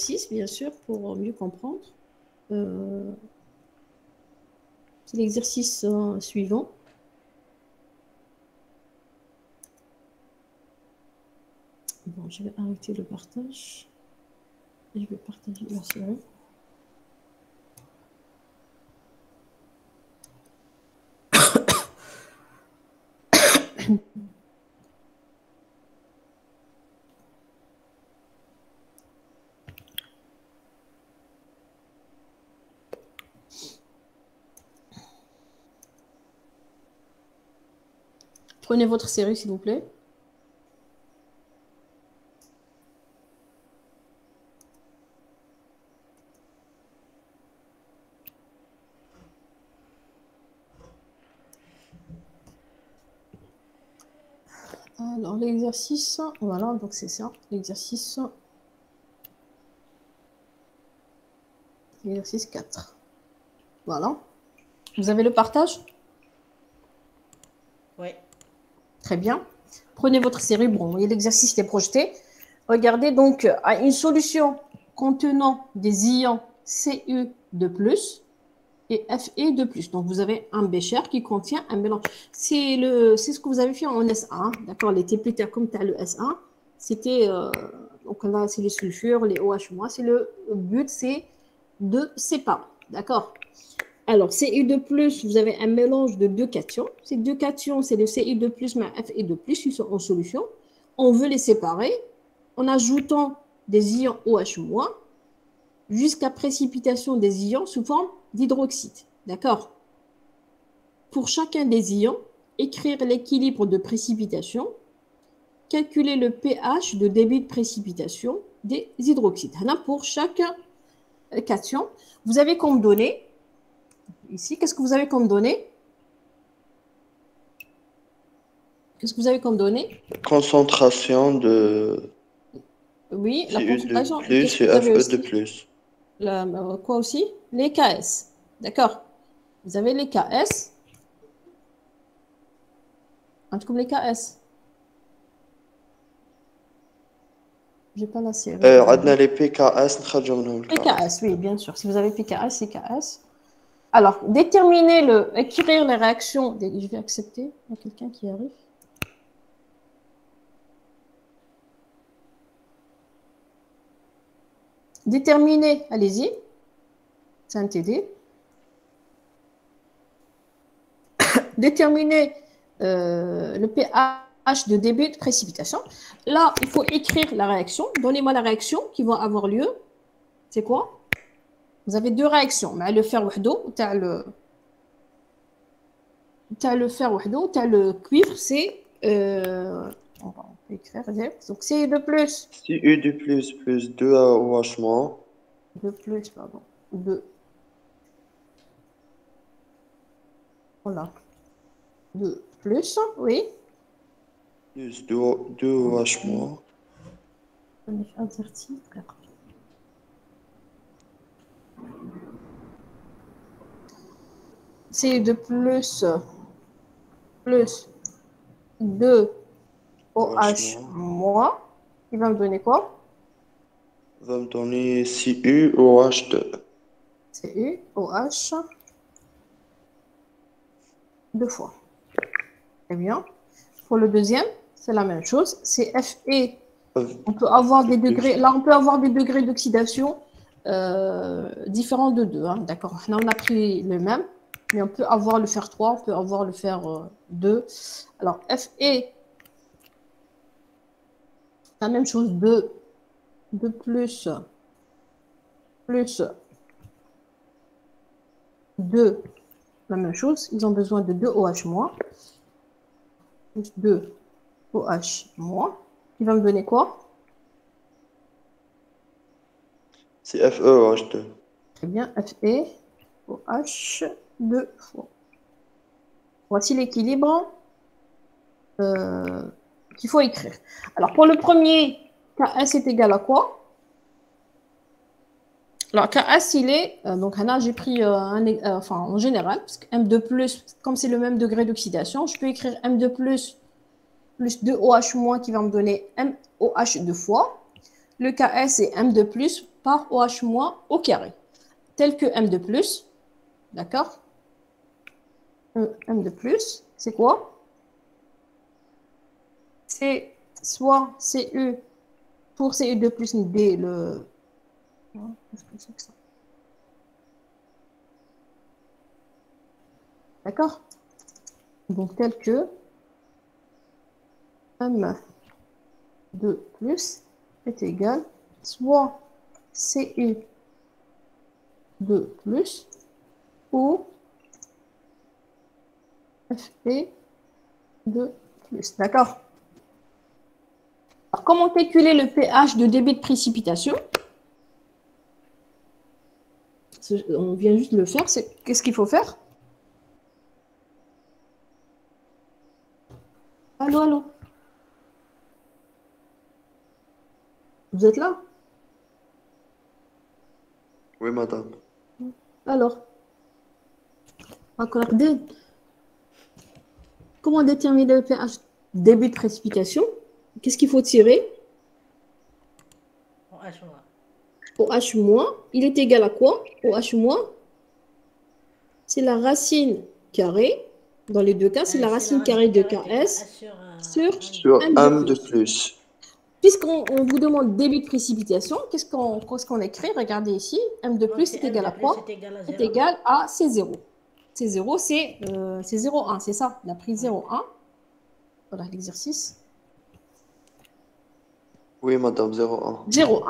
l'exercice, bien sûr, pour mieux comprendre. C'est l'exercice suivant. Bon, je vais arrêter le partage. Je vais partager la série. Prenez votre série, s'il vous plaît. Alors, l'exercice, voilà, donc c'est ça, l'exercice 4. Voilà. Vous avez le partage? Oui. Très bien. Prenez votre série. Bon, vous voyez l'exercice qui est projeté. Regardez donc à une solution contenant des ions Cu de plus et Fe de plus. Donc, vous avez un bécher qui contient un mélange. C'est ce que vous avez fait en S1. D'accord, les TPT comme tu as le S1. C'était, donc là, c'est les sulfures, les OH-. Le but, c'est de séparer. D'accord. Alors, Cu de plus, vous avez un mélange de deux cations. Ces deux cations, c'est le Cu de plus mais Fe de plus, ils sont en solution. On veut les séparer en ajoutant des ions OH- jusqu'à précipitation des ions sous forme d'hydroxyde. D'accord? Pour chacun des ions, écrire l'équilibre de précipitation, calculer le pH de débit de précipitation des hydroxydes. Là, pour chaque cation, vous avez comme données, ici, qu'est-ce que vous avez comme données? Qu'est-ce que vous avez comme données? Concentration de Oui, la Cu de concentration. Qu'est-ce plus que et vous avez Fe de aussi? plus. Quoi aussi? Les KS. D'accord. Vous avez les KS. Un truc comme les KS. J'ai pas la série. عندنا les PKS نخرجوا منهم الكاس. PKS, oui, bien sûr. Si vous avez PKS, c'est KS. Alors, écrire les réactions. Je vais accepter. Il y a quelqu'un qui arrive. Déterminer, allez-y. C'est un TD. Déterminer le pH de début de précipitation. Là, il faut écrire la réaction. Donnez-moi la réaction qui va avoir lieu. C'est quoi? Vous avez deux réactions. Mais le fer wahdo, tu as le fer wahdo, tu as le cuivre, c'est on va écrire. Donc c'est de plus. Cu de plus 2 OH moins. De plus, pardon. De. Voilà. De plus, oui. Plus 2 OH moins. C'est de plus 2 OH moins. Il va me donner quoi? Il va me donner CuOH2. CuOH 2 fois. Très bien. Pour le deuxième, c'est la même chose. C'est Fe. On peut avoir des degrés. Là, on peut avoir des degrés d'oxydation différents de 2. Hein, d'accord. Là, on a pris le même. Mais on peut avoir le fer 3, on peut avoir le fer 2. Alors, Fe, la même chose, 2 plus 2, la même chose. Ils ont besoin de 2 OH-, plus 2 OH-. Il va me donner quoi? C'est FeOH2. Très bien, FeOH 2 fois. Voici l'équilibre qu'il faut écrire. Alors, pour le premier, KS est égal à quoi? Alors, KS, il est... donc, là, j'ai pris en général, parce que M2+, comme c'est le même degré d'oxydation, je peux écrire M2+, plus 2OH- qui va me donner MOH 2 fois. Le KS est M2+, par OH- au carré, tel que M de plus, d'accord? M de plus, c'est quoi? C'est soit CU pour CU de plus D, le... Qu'est-ce que c'est que ça? D'accord? Donc, tel que M de plus est égal soit CU de plus ou FE de plus. D'accord? Alors, comment calculer le pH de débit de précipitation? On vient juste de le faire. Qu'est-ce qu'il faut faire? Allô, allô? Vous êtes là? Oui, madame. Alors, encore deux. Comment déterminer le pH début de précipitation? Qu'est-ce qu'il faut tirer? OH-, il est égal à quoi? OH-, c'est la racine carrée. Dans les deux cas, c'est la racine carrée de KS sur M M de de plus. plus. Puisqu'on vous demande début de précipitation, qu'est-ce qu'on écrit? Regardez ici, M de plus est égal à quoi? Est égal à C0. C0, c'est 0,1, c'est ça? On a pris 0,1. Voilà l'exercice. Oui, madame, 0,1. 0,1.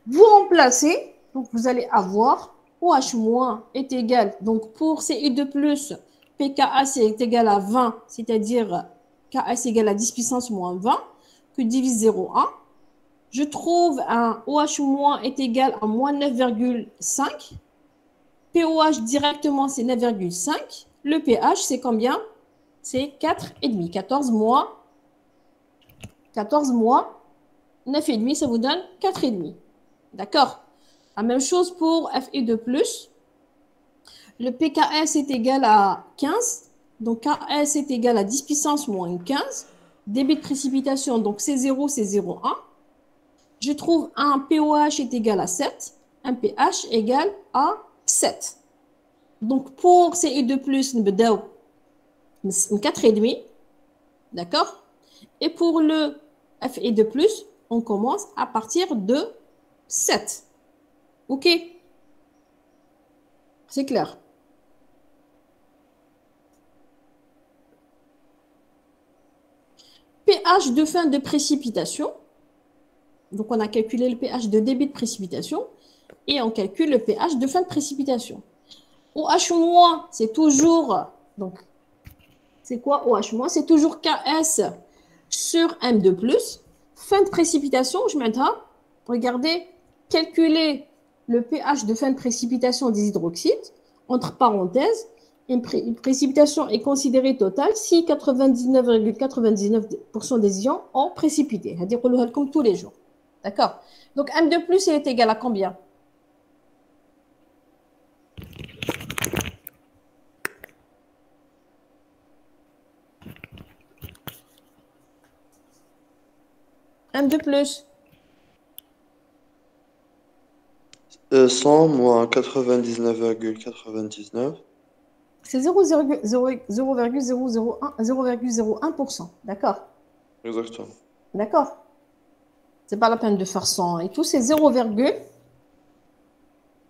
Vous remplacez, donc vous allez avoir OH- est égal, donc pour CU de plus, PKS est égal à 20, c'est-à-dire KS égal à 10 puissance moins 20, que divise 0,1. Je trouve un OH- est égal à moins 9,5. POH directement, c'est 9,5. Le pH, c'est combien? C'est 4,5. 14 mois, 9,5, ça vous donne 4,5. D'accord? La même chose pour Fe de plus. Le PKS est égal à 15. Donc, KS est égal à 10 puissance moins 15. Débit de précipitation, donc c'est 0, c'est 0,1. Je trouve un POH est égal à 7. Un pH égal à 7. Donc, pour CI de plus, nous avons 4,5. D'accord? Et pour le Fe de plus, on commence à partir de 7. OK? C'est clair. pH de fin de précipitation. Donc, on a calculé le pH de débit de précipitation et on calcule le pH de fin de précipitation. OH-, c'est toujours, donc, c'est quoi OH-? C'est toujours KS sur M de plus. Fin de précipitation, je m'attends. Regardez, calculer le pH de fin de précipitation des hydroxydes, entre parenthèses, une précipitation est considérée totale si 99,99% des ions ont précipité. C'est-à-dire comme tous les jours. D'accord? Donc, M de plus, il est égal à combien? M de plus. 100 moins 99,99. C'est 0,001%. D'accord? Exactement. D'accord? C'est pas la peine de faire 100 et tout. C'est 0, je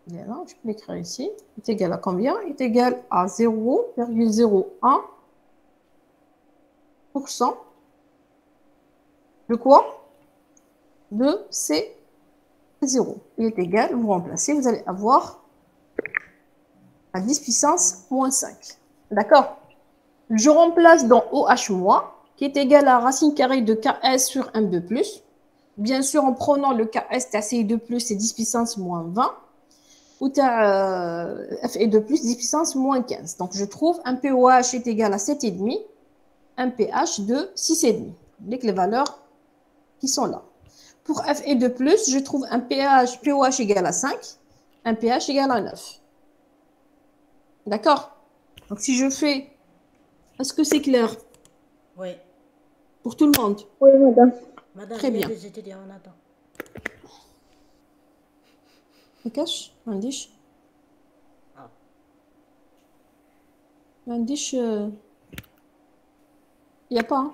peux l'écrire ici. Est égal à combien? Est égal à 0,01% de quoi? De C0. Il est égal, vous remplacez, vous allez avoir à 10 puissance moins 5. D'accord? Je remplace dans OH-, qui est égal à racine carrée de KS sur M de plus. Bien sûr, en prenant le KS, tu as CI de plus, c'est 10 puissance moins 20. Ou tu as Fe de plus, 10 puissance moins 15. Donc, je trouve un POH est égal à 7,5, un pH de 6,5. Avec les valeurs qui sont là. Pour Fe de plus, je trouve un POH égal à 5, un pH égal à 9. D'accord? Donc, si je fais... Est-ce que c'est clair? Oui. Pour tout le monde? Oui, madame. Madame, Très il y a bien. des étudiants, on attend. كاش ما عنديش ما عنديش il y a pas hein.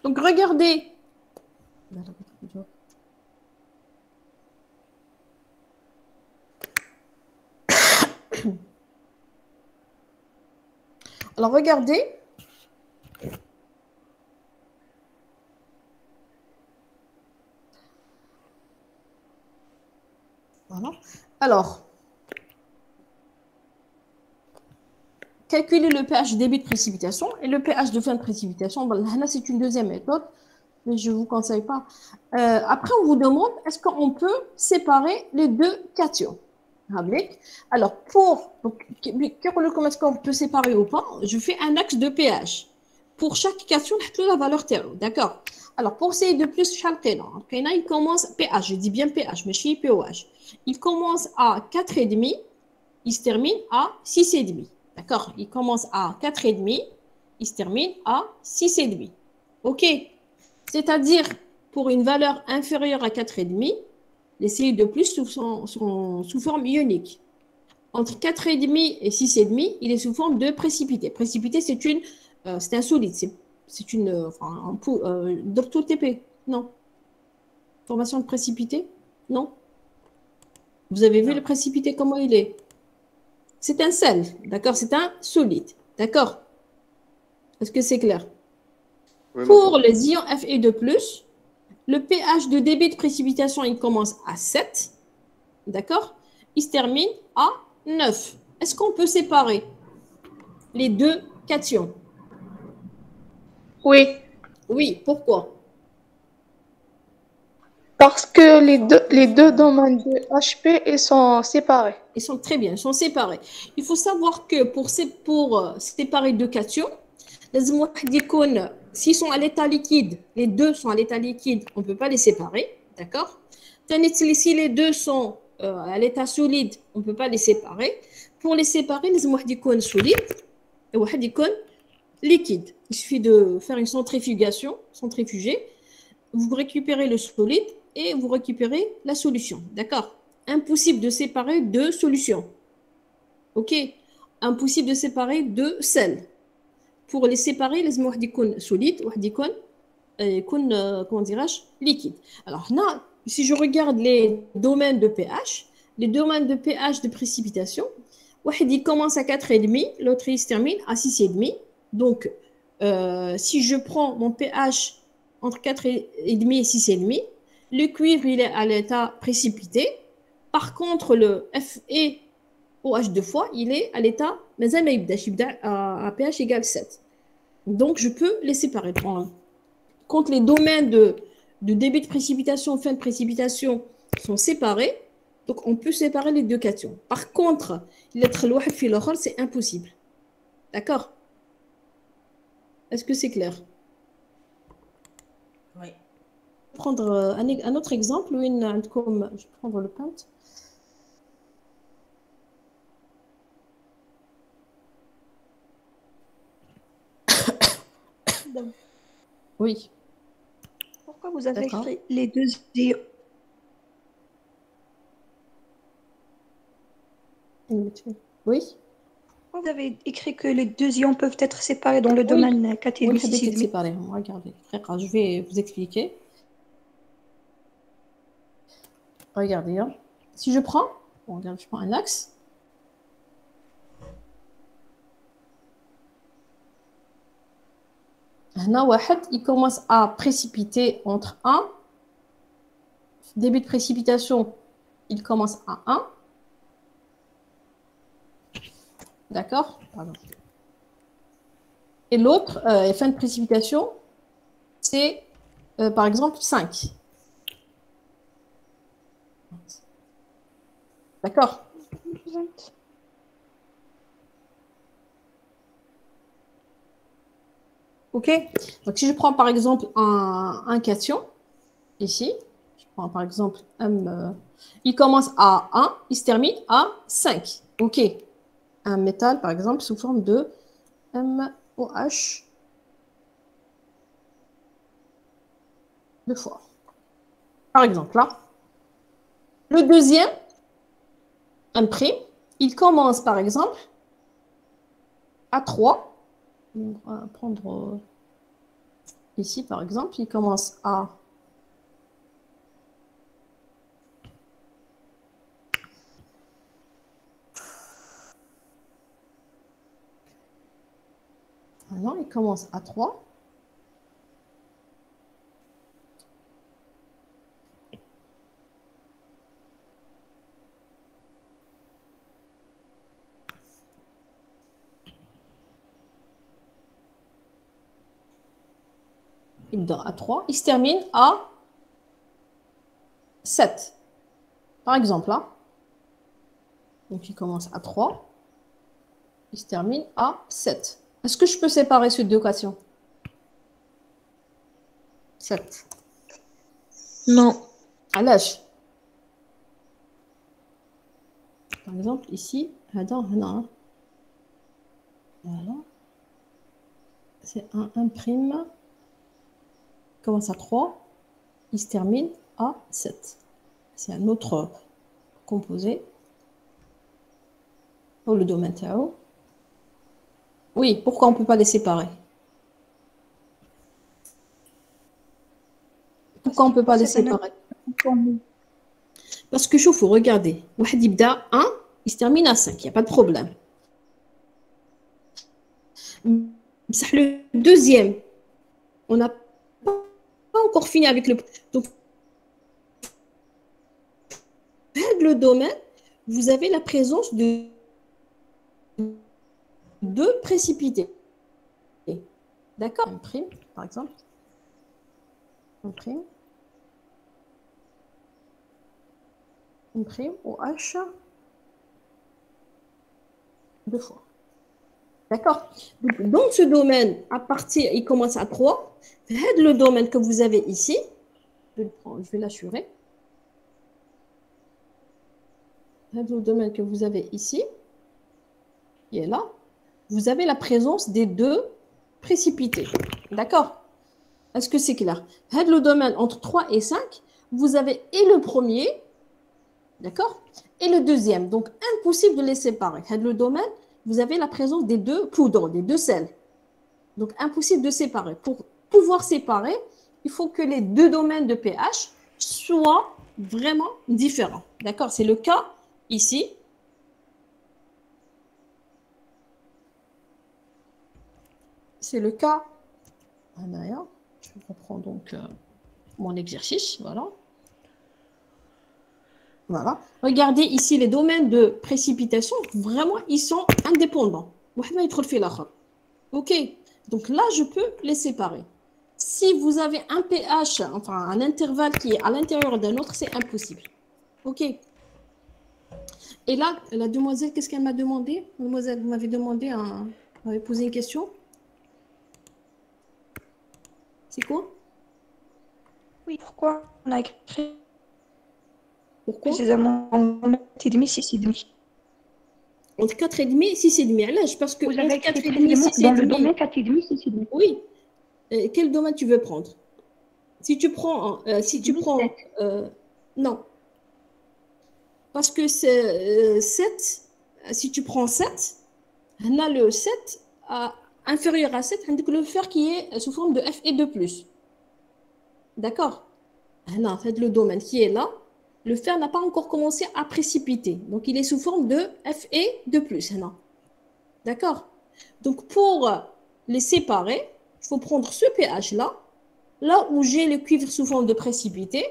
Donc regardez alors regardez voilà alors calculer le pH début de précipitation et le pH de fin de précipitation. Là, c'est une deuxième méthode, mais je ne vous conseille pas. Après, on vous demande, est-ce qu'on peut séparer les deux cations? Alors, comment est-ce qu'on peut séparer ou pas? Je fais un axe de pH. Pour chaque cation, on a la valeur terreau. D'accord? Alors, pour essayer de plus, il commence pH, je dis bien pH, mais chez pOH. Il commence à 4,5, il se termine à 6,5. D'accord? Il commence à 4,5, il se termine à 6,5. OK? C'est-à-dire, pour une valeur inférieure à 4,5, les cellules de plus sont sous forme ionique. Entre 4,5 et 6,5, il est sous forme de précipité. Précipité, c'est un solide. C'est une... Docteur TP, non. Formation de précipité, non. Vous avez vu le précipité, comment il est? C'est un sel, d'accord? C'est un solide, d'accord? Est-ce que c'est clair? Oui, Pour madame. les ions Fe2+, le pH de débit de précipitation, il commence à 7, d'accord? Il se termine à 9. Est-ce qu'on peut séparer les deux cations? Oui, Oui, pourquoi? parce que les deux domaines de HP ils sont séparés. Ils sont très bien, ils sont séparés. Il faut savoir que pour séparer deux cations, s'ils sont à l'état liquide, les deux sont à l'état liquide, on ne peut pas les séparer, d'accord? Si les deux sont à l'état solide, on ne peut pas les séparer. Pour les séparer, les solide et liquide. Il suffit de faire une centrifuger. Vous récupérez le solide et vous récupérez la solution, d'accord? Impossible de séparer deux solutions. OK? Impossible de séparer deux sels. Pour les séparer, les واحد يكون solide, واحد يكون comment dirais-je, liquide. Alors là, si je regarde les domaines de pH, les domaines de pH de précipitation, واحد il commence à 4,5, l'autre il se termine à 6,5. Donc, si je prends mon pH entre 4,5 et 6,5, le cuivre il est à l'état précipité. Par contre, le FeOH deux fois, il est à l'état à pH égale 7. Donc, je peux les séparer. Quand les domaines de début de précipitation, fin de précipitation sont séparés, donc on peut séparer les deux cations. Par contre, l'être الواحد في الآخر, c'est impossible. D'accord? Est-ce que c'est clair? Oui. Je vais prendre un autre exemple. Je vais prendre le paint. Oui. Pourquoi vous avez D'accord. écrit les deux ions? Oui. Pourquoi vous avez écrit que les deux ions peuvent être séparés dans le domaine 4 et Oui, 6 et demi? séparés. Regardez, je vais vous expliquer. Regardez, hein. Si je prends, je prends un axe. Il commence à précipiter entre 1. Début de précipitation, il commence à 1. D'accord? Et l'autre, fin de précipitation, c'est par exemple 5. D'accord? OK? Donc, si je prends par exemple un cation, ici, je prends par exemple il commence à 1, il se termine à 5. OK? Un métal, par exemple, sous forme de MOH deux fois. Par exemple, là. Le deuxième, un prime, il commence par exemple à 3. On va prendre ici par exemple, il commence à non, il commence à 3. Il dort à 3. Il se termine à 7. Par exemple, là. Donc, il commence à 3. Il se termine à 7. Est-ce que je peux séparer ces deux équations? 7. Non. À l'âge. Par exemple, ici, attends, non. Voilà. C'est un prime. Il commence à 3. Il se termine à 7. C'est un autre composé. Oh, le domaine Tao. Oui, pourquoi on ne peut pas les séparer? Pourquoi on ne peut pas les séparer? Parce que je faut regarder. واحد يبدا 1, il se termine à 5, il n'y a pas de problème. Le deuxième, on n'a pas encore fini avec le... Donc, le domaine, vous avez la présence de deux précipités. D'accord? Un prime, par exemple. Un prime. Une prime au H 2 fois. D'accord? Dans ce domaine, à partir, il commence à 3. Le domaine que vous avez ici, je vais l'assurer. Le domaine que vous avez ici, qui est là, vous avez la présence des deux précipités. D'accord? Est-ce que c'est clair? Le domaine entre 3 et 5, vous avez et le premier, d'accord? Et le deuxième. Donc, impossible de les séparer. Le domaine, vous avez la présence des deux poudres, des deux sels. Donc, impossible de séparer. Pour pouvoir séparer, il faut que les deux domaines de pH soient vraiment différents. D'accord? C'est le cas ici. C'est le cas. Je reprends donc mon exercice. Voilà. Voilà. Regardez ici les domaines de précipitation. Vraiment, ils sont indépendants. OK. Donc là, je peux les séparer. Si vous avez un pH, enfin un intervalle qui est à l'intérieur d'un autre, c'est impossible. OK. Et là, la demoiselle, qu'est-ce qu'elle m'a demandé? Mademoiselle, vous m'avez demandé, vous m'avez posé une question. C'est quoi? Oui, pourquoi on a écrit Pourquoi? précisément en 4,5, 6,5. Entre 4,5 et 6,5. Parce que Vous avez entre écrit 4,5 et précisément dans le 6,5. domaine 4,5, 6,5. Oui. Quel domaine tu veux prendre? Si tu prends... non. Parce que c'est 7, si tu prends 7, on a le 7 inférieur à 7, on a le fer qui est sous forme de Fe2+. D'accord? On fait le domaine qui est là. Le fer n'a pas encore commencé à précipiter. Donc, il est sous forme de Fe2+. D'accord? Donc, pour les séparer, il faut prendre ce pH-là, là où j'ai le cuivre sous forme de précipité,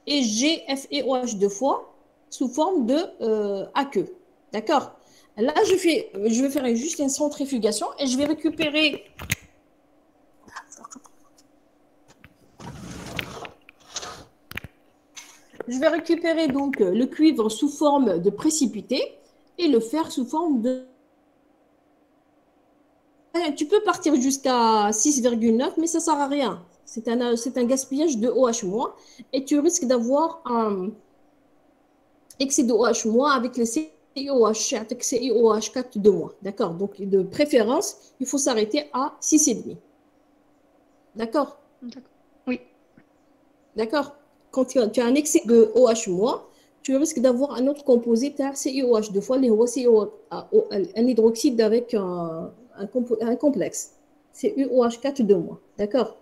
et j'ai FeOH 2 fois sous forme de aqueux. D'accord? Là, je vais faire juste une centrifugation et je vais récupérer... Je vais récupérer donc le cuivre sous forme de précipité et le fer sous forme de... Tu peux partir jusqu'à 6,9, mais ça ne sert à rien. C'est un gaspillage de OH-, et tu risques d'avoir un excès de OH- avec les CiOH, avec CiOH4 de moins. D'accord? Donc, de préférence, il faut s'arrêter à 6,5. D'accord? Oui. D'accord? Quand tu as un excès de OH-, tu risques d'avoir un autre composé, CuOH, deux fois, un hydroxyde avec un complexe. CuOH4 de moins. D'accord?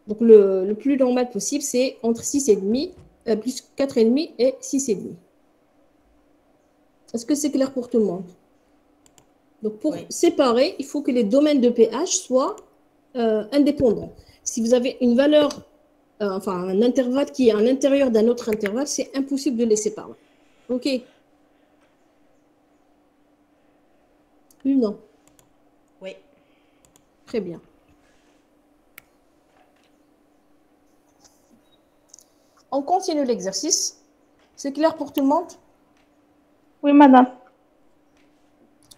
Donc, le plus normal possible, c'est entre 6,5, plus 4,5 et 6,5. Est-ce que c'est clair pour tout le monde? Donc, pour séparer, il faut que les domaines de pH soient indépendants. Si vous avez une valeur, enfin un intervalle qui est à l'intérieur d'un autre intervalle, c'est impossible de les séparer. OK? Oui ou non? Oui. Très bien. On continue l'exercice. C'est clair pour tout le monde? Oui, madame.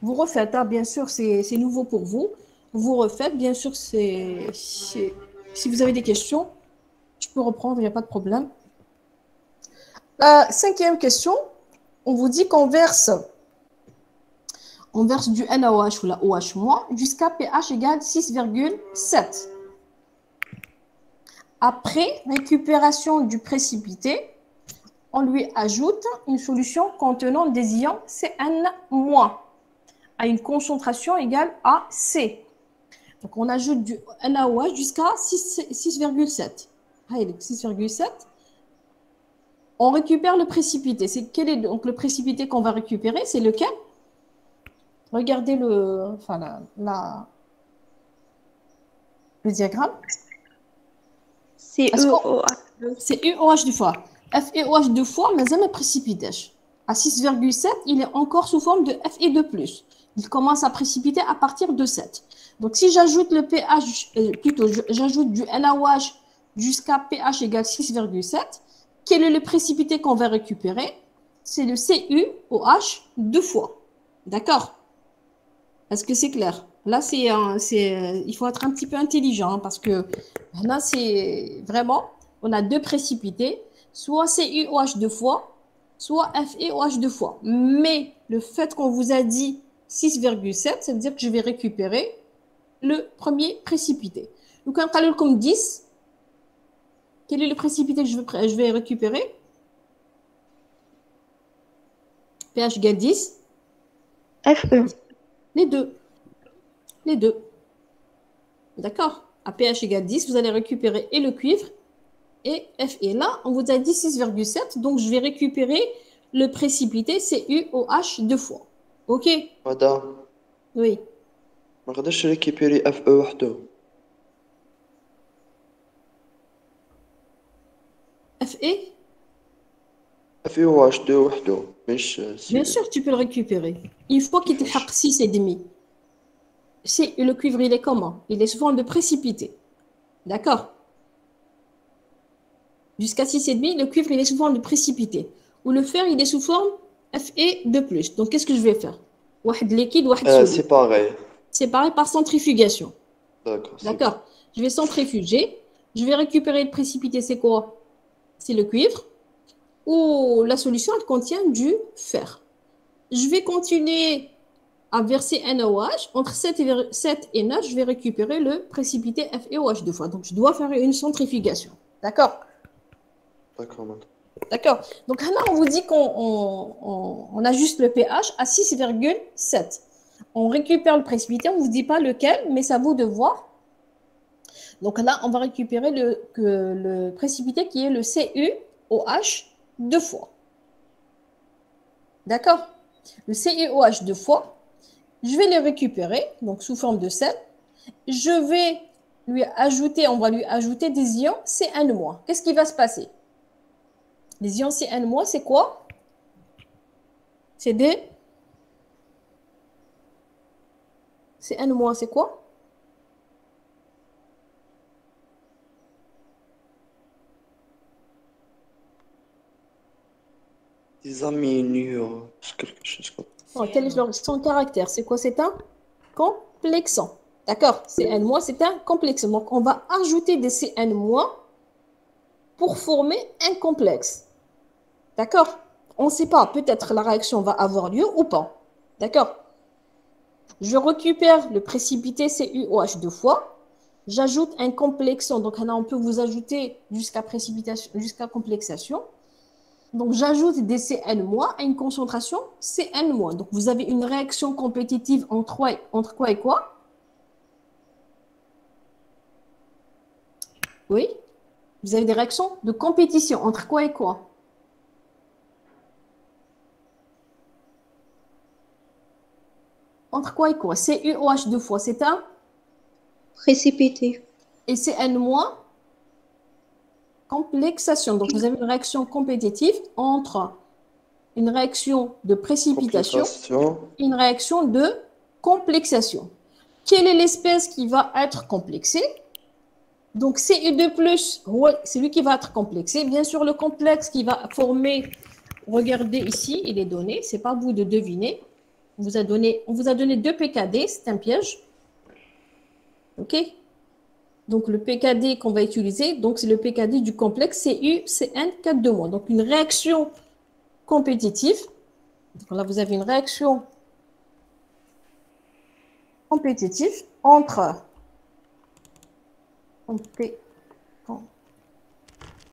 Vous refaites, hein, bien sûr, c'est nouveau pour vous. Vous refaites, bien sûr, si vous avez des questions, je peux reprendre, il n'y a pas de problème. Cinquième question, on vous dit qu'on verse du NaOH ou la OH- jusqu'à pH égale 6,7. Après récupération du précipité, on lui ajoute une solution contenant des ions Cn- à une concentration égale à C. Donc, on ajoute du NaOH jusqu'à 6,7. 6,7. On récupère le précipité. Quel est donc le précipité qu'on va récupérer? C'est lequel? Regardez le diagramme. CuOH. C'est UOH deux fois. FeOH deux fois, mais jamais précipité. À 6,7, il est encore sous forme de Fe2+. Il commence à précipiter à partir de 7. Donc, si j'ajoute le pH, plutôt, j'ajoute du NaOH jusqu'à pH égale 6,7, quel est le précipité qu'on va récupérer? C'est le CuOH deux fois. D'accord? Est-ce que c'est clair? Là, il faut être un petit peu intelligent hein, parce que là, c'est vraiment, on a deux précipités, soit CuOH deux fois, soit FeOH deux fois. Mais le fait qu'on vous a dit 6,7, ça veut dire que je vais récupérer le premier précipité. Donc, un calcul comme 10, quel est le précipité que je vais récupérer? pH égale 10. Fe. Les deux. Les deux. D'accord? À pH égale 10, vous allez récupérer et le cuivre et Fe. Là, on vous a dit 6,7, donc je vais récupérer le précipité CuOH deux fois. OK? مدام Oui. ما نقدرش ريكيبيري اف او وحده. Fe, اف او واش دو وحده مش bien سي. sûr, tu peux le récupérer. Une fois qu'il te hack 6,5. Le cuivre, il est comment? Il est sous forme de précipité. D'accord? Jusqu'à 6,5, le cuivre, il est sous forme de précipité. Ou le fer, il est sous forme Fe2+. Donc, qu'est-ce que je vais faire? Wahed liquide, wahed solide. سي باغي. Séparé par centrifugation. D'accord. D'accord? Je vais centrifuger. Je vais récupérer le précipité. C'est quoi? C'est le cuivre. Ou la solution, elle contient du fer. Je vais continuer à verser NaOH. Entre 7 et 9, je vais récupérer le précipité FeOH deux fois. Donc, je dois faire une centrifugation. D'accord? D'accord, madame. D'accord. Donc, là, on vous dit qu'on ajuste le pH à 6,7. On récupère le précipité. On ne vous dit pas lequel, mais ça vaut de voir. Donc là, on va récupérer le précipité qui est le CuOH deux fois. D'accord? Le CuOH deux fois, je vais le récupérer, donc sous forme de sel. Je vais lui ajouter, on va lui ajouter des ions Cn-. Qu'est-ce qui va se passer? Les ions Cn-, c'est quoi? C'est des... Cn-, c'est quoi? Des aminures, quelque chose comme Oh, quel est son caractère? C'est quoi? C'est un complexant. D'accord? Cn-, c'est un complexant. Donc, on va ajouter des Cn- pour former un complexe. D'accord? On ne sait pas. Peut-être la réaction va avoir lieu ou pas. D'accord? Je récupère le précipité CuOH deux fois. J'ajoute un complexant. Donc, là, on peut vous ajouter jusqu'à précipitation, jusqu'à complexation. Donc, j'ajoute des CN- à une concentration CN-. Donc, vous avez une réaction compétitive entre quoi et quoi? Oui. Vous avez des réactions de compétition entre quoi et quoi? Entre quoi et quoi? CuOH deux fois, c'est un. Précipité. Et CN-, complexation. Donc, vous avez une réaction compétitive entre une réaction de précipitation Complication. et une réaction de complexation. Quelle est l'espèce qui va être complexée? Donc, Cu2+, ouais, c'est lui qui va être complexé. Bien sûr, le complexe qui va former, regardez ici, il est donné, c'est pas à vous de deviner. On vous a donné 2 PKD, c'est un piège. OK? Donc, le PKD qu'on va utiliser, donc c'est le PKD du complexe CuCN4-. Donc, une réaction compétitive. Donc, là, vous avez une réaction compétitive entre